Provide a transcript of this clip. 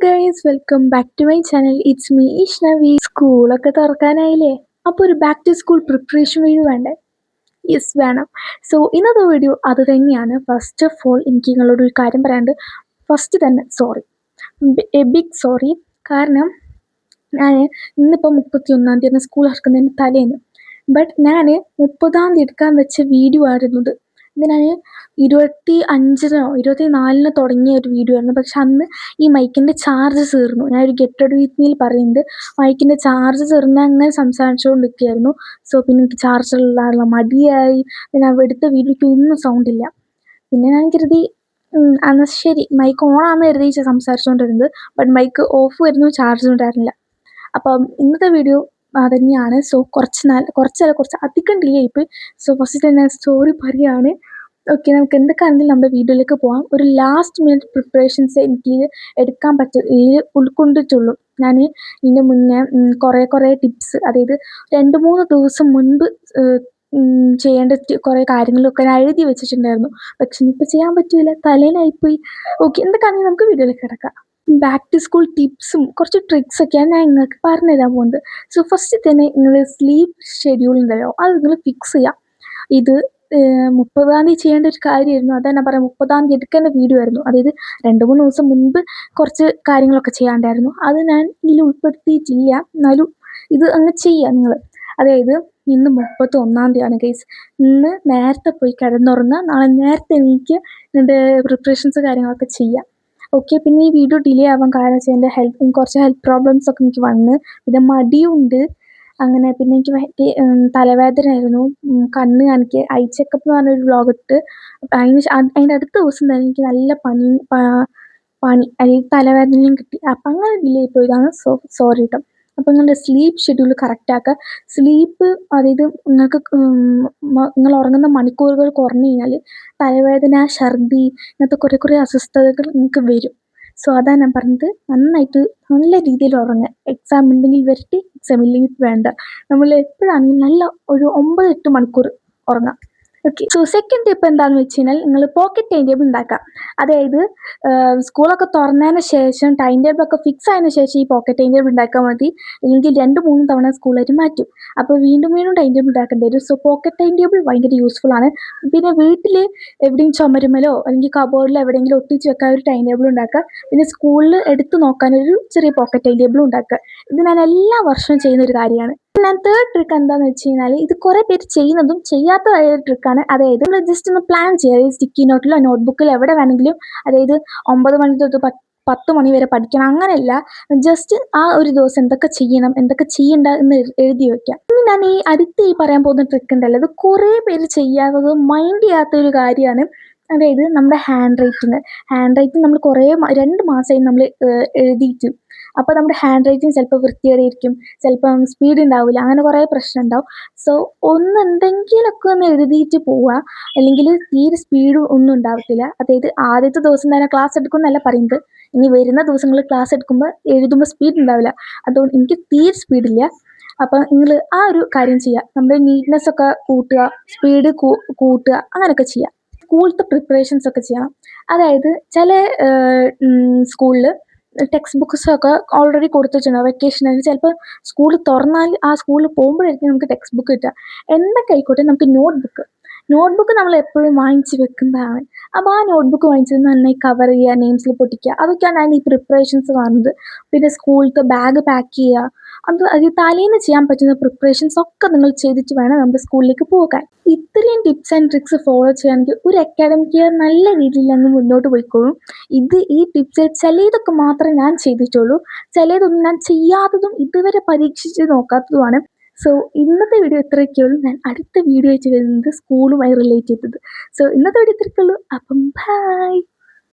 Guys, welcome back to my channel. It's me Ishnavi. സ്കൂളൊക്കെ തുറക്കാനായില്ലേ? അപ്പോൾ ഒരു back to school preparation video വേണ്ടേ? യെസ്, വേണം. സോ ഇന്നത്തെ വീഡിയോ അത് തന്നെയാണ്. ഫസ്റ്റ് ഓഫ് ഓൾ എനിക്ക് നിങ്ങളോട് ഒരു കാര്യം പറയാണ്ട്. ഫസ്റ്റ് തന്നെ സോറി, എ ബിഗ് സോറി. കാരണം ഞാൻ ഇന്നിപ്പോൾ 31-ാം തീയതി സ്കൂൾ തുറക്കുന്നതിന് തലേന്ന്, ബട്ട് ഞാൻ 30-ാം തീയതി എടുക്കാൻ വെച്ച വീഡിയോ ആയിരുന്നത്. ഇത് ഞാൻ 25-നോ 24-നോ തുടങ്ങിയ ഒരു വീഡിയോ ആയിരുന്നു. പക്ഷെ അന്ന് ഈ മൈക്കിൻ്റെ ചാർജ് തീർന്നു. ഞാനൊരു ഗെറ്റഡ് വിത്ത് മീൽ പറയുന്നുണ്ട്, മൈക്കിൻ്റെ ചാർജ് തീർന്ന് അങ്ങനെ സംസാരിച്ചുകൊണ്ടിരിക്കുകയായിരുന്നു. സോ പിന്നെ എനിക്ക് ചാർജുള്ള മടിയായി. പിന്നെ എടുത്ത വീഡിയോയ്ക്ക് ഒന്നും സൗണ്ട് ഇല്ല. പിന്നെ ഞാൻ കരുതി എന്നാൽ ശരി മൈക്ക് ഓണാന്ന് കരുതി സംസാരിച്ചുകൊണ്ടിരുന്നത്. ബട്ട് മൈക്ക് ഓഫ് വരുന്നു, ചാർജ് ഉണ്ടായിരുന്നില്ല. അപ്പം ഇന്നത്തെ വീഡിയോ തന്നെയാണ്. സോ കുറച്ച് അധികം ഡിലേ ആയിപ്പോയി. സോ ഫസ്റ്റ് തന്നെ സ്റ്റോറി പറയുകയാണ്. ഓക്കെ, നമുക്ക് എന്തൊക്കെയാണെങ്കിലും നമ്മുടെ വീഡിയോയിലേക്ക് പോകാം. ഒരു ലാസ്റ്റ് മിനിറ്റ് പ്രിപ്പറേഷൻസ് എനിക്ക് എടുക്കാൻ ഉൾക്കൊണ്ടിട്ടുള്ളൂ. ഞാൻ ഇതിൻ്റെ മുന്നേ കുറേ ടിപ്സ്, അതായത് 2-3 ദിവസം മുൻപ് ചെയ്യേണ്ട കുറേ കാര്യങ്ങളൊക്കെ ഞാൻ എഴുതി വെച്ചിട്ടുണ്ടായിരുന്നു. പക്ഷെ ഇനിയിപ്പോൾ ചെയ്യാൻ പറ്റില്ല, തലേനായിപ്പോയി. ഓക്കെ, എന്തൊക്കെയാണെങ്കിലും നമുക്ക് വീഡിയോയിലേക്ക് കിടക്കാം. ബാക്ക് ടു സ്കൂൾ ടിപ്സും കുറച്ച് ട്രിക്സൊക്കെയാണ് ഞാൻ നിങ്ങൾക്ക് പറഞ്ഞു തരാൻ പോകുന്നത്. സോ ഫസ്റ്റ് തന്നെ നിങ്ങൾ സ്ലീപ്പ് ഷെഡ്യൂൾ ഉണ്ടല്ലോ, അത് നിങ്ങൾ ഫിക്സ് ചെയ്യാം. ഇത് 30-ാം തീയതി ചെയ്യേണ്ട ഒരു കാര്യമായിരുന്നു. അതാണ് പറയാം, 30-ാം തീയതി എടുക്കേണ്ട വീഡിയോ ആയിരുന്നു. അതായത് 2-3 ദിവസം മുൻപ് കുറച്ച് കാര്യങ്ങളൊക്കെ ചെയ്യാണ്ടായിരുന്നു. അത് ഞാൻ ഇതിൽ ഉൾപ്പെടുത്തിയിട്ടില്ല. എന്നാലും ഇത് അങ്ങ് ചെയ്യുക നിങ്ങൾ. അതായത് ഇന്ന് 31-ാം തീയതിയാണ് ഗൈസ്. ഇന്ന് നേരത്തെ പോയി കിടന്നുറങ്ങുക, നാളെ നേരത്തെ എനിക്ക് ഇതിൻ്റെ പ്രിപ്പറേഷൻസ് കാര്യങ്ങളൊക്കെ ചെയ്യാം. ഓക്കെ, പിന്നെ ഈ വീഡിയോ ഡിലേ ആവാൻ കാരണം വെച്ചാൽ എൻ്റെ കുറച്ച് ഹെൽത്ത് പ്രോബ്ലംസ് ഒക്കെ എനിക്ക് വന്ന്, പിന്നെ മടിയുണ്ട്. അങ്ങനെ പിന്നെ എനിക്ക് തലവേദന ആയിരുന്നു. കണ്ണ് എനിക്ക് ഐ ചെക്കപ്പ് എന്ന് പറഞ്ഞൊരു വ്ളോഗ് ഇട്ട് അതിൻ്റെ അടുത്ത ദിവസം തന്നെ എനിക്ക് നല്ല പനി അല്ലെങ്കിൽ തലവേദനയും കിട്ടി. അപ്പം അങ്ങനെ ഡിലേ പോയതാണ്. സോറി കേട്ടോ. അപ്പോൾ നിങ്ങളുടെ സ്ലീപ്പ് ഷെഡ്യൂൾ കറക്റ്റ് ആക്കുക. സ്ലീപ്പ്, അതായത് നിങ്ങൾക്ക് നിങ്ങൾ ഉറങ്ങുന്ന മണിക്കൂറുകൾ കുറഞ്ഞു കഴിഞ്ഞാൽ തലവേദന, ഛർദി, ഇങ്ങനത്തെ കുറേ അസ്വസ്ഥതകൾ നിങ്ങൾക്ക് വരും. സോ അതാണ് ഞാൻ പറഞ്ഞത്, നന്നായിട്ട് നല്ല രീതിയിൽ ഉറങ്ങുക. എക്സാം ഉണ്ടെങ്കിൽ വരട്ടെ, എക്സാം ഇല്ലെങ്കിൽ വേണ്ട. നമ്മൾ എപ്പോഴാണെങ്കിലും നല്ല ഒരു 9-8 മണിക്കൂർ ഉറങ്ങാം. ഓക്കെ, സോ സെക്കൻഡ് ടിപ്പ് എന്താണെന്ന് വെച്ച് കഴിഞ്ഞാൽ നിങ്ങൾ പോക്കറ്റ് ടൈം ടേബിൾ ഉണ്ടാക്കാം. അതായത് സ്കൂളൊക്കെ തുറന്നതിന് ശേഷം ടൈം ടേബിളൊക്കെ ഫിക്സ് ആയതിനു ശേഷം ഈ പോക്കറ്റ് ടൈം ടേബിൾ ഉണ്ടാക്കാൻ മതി. അല്ലെങ്കിൽ 2-3 തവണ സ്കൂളായിട്ട് മാറ്റും. അപ്പോൾ വീണ്ടും ടൈം ടേബിൾ ഉണ്ടാക്കേണ്ടി വരും. സോ പോക്കറ്റ് ടൈം ടേബിൾ ഭയങ്കര യൂസ്ഫുൾ ആണ്. പിന്നെ വീട്ടിൽ എവിടെയും ചുമരുമലോ അല്ലെങ്കിൽ കബോർഡിലോ എവിടെയെങ്കിലും ഒട്ടിച്ച് വെക്കാൻ ഒരു ടൈം ടേബിൾ ഉണ്ടാക്കുക. പിന്നെ സ്കൂളിൽ എടുത്ത് നോക്കാനൊരു ചെറിയ പോക്കറ്റ് ടൈം ടേബിൾ ഉണ്ടാക്കുക. ഇത് ഞാൻ എല്ലാ വർഷവും ചെയ്യുന്ന ഒരു കാര്യമാണ്. ഞാൻ തേർഡ് ട്രിക്ക് എന്താണെന്ന് വെച്ച് കഴിഞ്ഞാൽ, ഇത് കുറേ പേര് ചെയ്യുന്നതും ചെയ്യാത്തതായ ഒരു ട്രിക്കാണ്. അതായത് നമ്മൾ ജസ്റ്റ് ഒന്ന് പ്ലാൻ ചെയ്യുക. സ്റ്റിക്കി നോട്ടിലോ നോട്ട്ബുക്കിലോ എവിടെ വേണമെങ്കിലും, അതായത് 9 മണി തൊട്ട് 10 മണി വരെ പഠിക്കണം അങ്ങനെയല്ല, ജസ്റ്റ് ആ ഒരു ദിവസം എന്തൊക്കെ ചെയ്യണം, എന്തൊക്കെ ചെയ്യണ്ട എന്ന് എഴുതി വെക്കാം. ഇനി ഞാൻ ഈ പറയാൻ പോകുന്ന ട്രിക്ക് ഉണ്ടല്ലോ, അത് കുറേ പേര് ചെയ്യാത്തത്, മൈൻഡ് ചെയ്യാത്ത ഒരു കാര്യമാണ്. അതായത് നമ്മുടെ ഹാൻഡ് റൈറ്റിംഗ് നമ്മൾ 2 മാസമായി നമ്മൾ എഴുതിയിട്ട്. അപ്പോൾ നമ്മുടെ ഹാൻഡ് റൈറ്റിംഗ് ചിലപ്പോൾ വൃത്തികേടായിരിക്കും, ചിലപ്പം സ്പീഡ് ഉണ്ടാവില്ല, അങ്ങനെ കുറേ പ്രശ്നം ഉണ്ടാവും. സോ എന്തെങ്കിലുമൊക്കെ ഒന്ന് എഴുതിയിട്ട് പോവുക. അല്ലെങ്കിൽ തീരെ സ്പീഡ് ഒന്നും ഉണ്ടാവത്തില്ല. അതായത് ആദ്യത്തെ ദിവസം തന്നെ ക്ലാസ് എടുക്കുമെന്നല്ല പറയുന്നത്, ഇനി വരുന്ന ദിവസങ്ങളിൽ ക്ലാസ് എടുക്കുമ്പോൾ എഴുതുമ്പോൾ സ്പീഡ് ഉണ്ടാവില്ല. അതുകൊണ്ട് എനിക്ക് തീരെ സ്പീഡില്ല. അപ്പം നിങ്ങൾ ആ ഒരു കാര്യം ചെയ്യുക. നമ്മുടെ നീറ്റ്നെസ് ഒക്കെ കൂട്ടുക, സ്പീഡ് കൂട്ടുക, അങ്ങനെയൊക്കെ ചെയ്യുക. സ്കൂളത്തെ പ്രിപ്പറേഷൻസ് ഒക്കെ ചെയ്യണം. അതായത് ചില സ്കൂളിൽ ടെക്സ്റ്റ് ബുക്സൊക്കെ ഓൾറെഡി കൊടുത്തിട്ടുണ്ടാവും. വെക്കേഷനിൽ ചിലപ്പോൾ സ്കൂൾ തുറന്നാൽ ആ സ്കൂളിൽ പോകുമ്പോഴായിരിക്കും നമുക്ക് ടെക്സ്റ്റ് ബുക്ക് കിട്ടുക. എന്തൊക്കെ ആയിക്കോട്ടെ, നമുക്ക് നോട്ട്ബുക്ക് നമ്മൾ എപ്പോഴും വാങ്ങിച്ച് വെക്കുന്നതാണ്. അപ്പോൾ ആ നോട്ട്ബുക്ക് വാങ്ങിച്ചത് നന്നായി കവർ ചെയ്യുക, നെയിംസിൽ പൊട്ടിക്കുക, അതൊക്കെയാണ് ഞാൻ ഈ പ്രിപ്പറേഷൻസ് കാണുന്നത്. പിന്നെ സ്കൂളത്തെ ബാഗ് പാക്ക് ചെയ്യുക, അത് തലേന്ന് ചെയ്യാൻ പറ്റുന്ന പ്രിപ്പറേഷൻസ് ഒക്കെ നിങ്ങൾ ചെയ്തിട്ട് വേണം നമ്മുടെ സ്കൂളിലേക്ക് പോകാൻ. ഇത്രയും ടിപ്സ് ആൻഡ് ട്രിക്സ് ഫോളോ ചെയ്യുകയാണെങ്കിൽ ഒരു അക്കാഡമിക് ഇയർ നല്ല രീതിയിൽ അങ്ങ് മുന്നോട്ട് പോയിക്കോളും. ഈ ടിപ്സ് ചിലതൊക്കെ മാത്രമേ ഞാൻ ചെയ്തിട്ടുള്ളൂ, ചിലതൊന്നും ഞാൻ ചെയ്യാത്തതും ഇതുവരെ പരീക്ഷിച്ച് നോക്കാത്തതുമാണ്. സോ ഇന്നത്തെ വീഡിയോ ഇത്രയൊക്കെയുള്ളൂ. ഞാൻ അടുത്ത വീഡിയോ വെച്ച് വരുന്നത് സ്കൂളുമായി റിലേറ്റ് ചെയ്തത്. സോ ഇന്നത്തെ വീഡിയോ ഇത്രയൊക്കെയുള്ളൂ. അപ്പം ബൈ.